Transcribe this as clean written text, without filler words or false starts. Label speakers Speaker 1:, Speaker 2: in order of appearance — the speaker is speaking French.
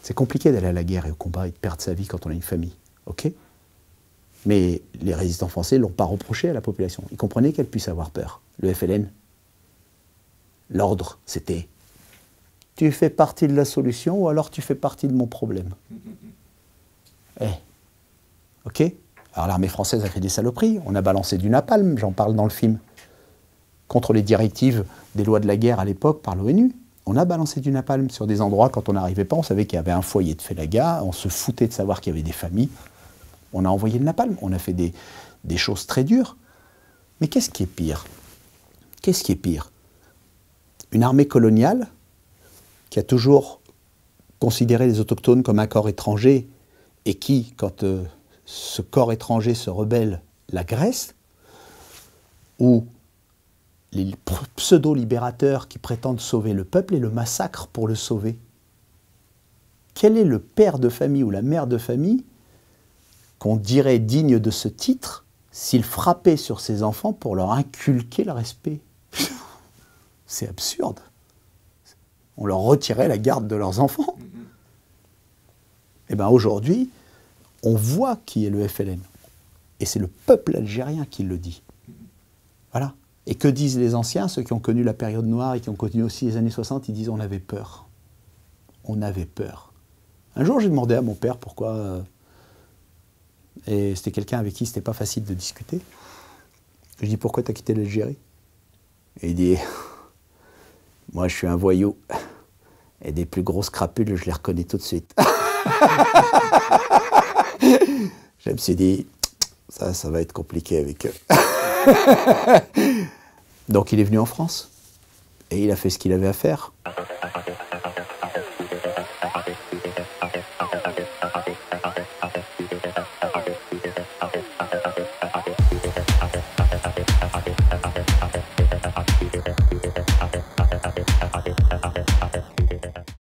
Speaker 1: C'est compliqué d'aller à la guerre et au combat et de perdre sa vie quand on a une famille, ok? Mais les résistants français ne l'ont pas reproché à la population. Ils comprenaient qu'elle puisse avoir peur. Le FLN, l'ordre, c'était « tu fais partie de la solution ou alors tu fais partie de mon problème ». Ok? Alors l'armée française a fait des saloperies. On a balancé du napalm, j'en parle dans le film, contre les directives des lois de la guerre à l'époque par l'ONU. On a balancé du napalm sur des endroits quand on n'arrivait pas. On savait qu'il y avait un foyer de Félaga. On se foutait de savoir qu'il y avait des familles. On a envoyé le napalm. On a fait des choses très dures. Mais qu'est-ce qui est pire? Qu'est-ce qui est pire? Une armée coloniale qui a toujours considéré les autochtones comme un corps étranger et qui, quand ce corps étranger se rebelle, l'agresse, ou les pseudo-libérateurs qui prétendent sauver le peuple et le massacrent pour le sauver. Quel est le père de famille ou la mère de famille qu'on dirait digne de ce titre s'il frappait sur ses enfants pour leur inculquer le respect? C'est absurde. On leur retirait la garde de leurs enfants. Et bien aujourd'hui, on voit qui est le FLN. Et c'est le peuple algérien qui le dit. Voilà. Et que disent les anciens, ceux qui ont connu la période noire et qui ont connu aussi les années 60, ils disent on avait peur. On avait peur. Un jour, j'ai demandé à mon père pourquoi, et c'était quelqu'un avec qui c'était pas facile de discuter. Je dis pourquoi tu as quitté l'Algérie? Et il dit moi je suis un voyou et des plus grosses crapules, je les reconnais tout de suite. Je me suis dit ça va être compliqué avec eux. Donc il est venu en France et il a fait ce qu'il avait à faire.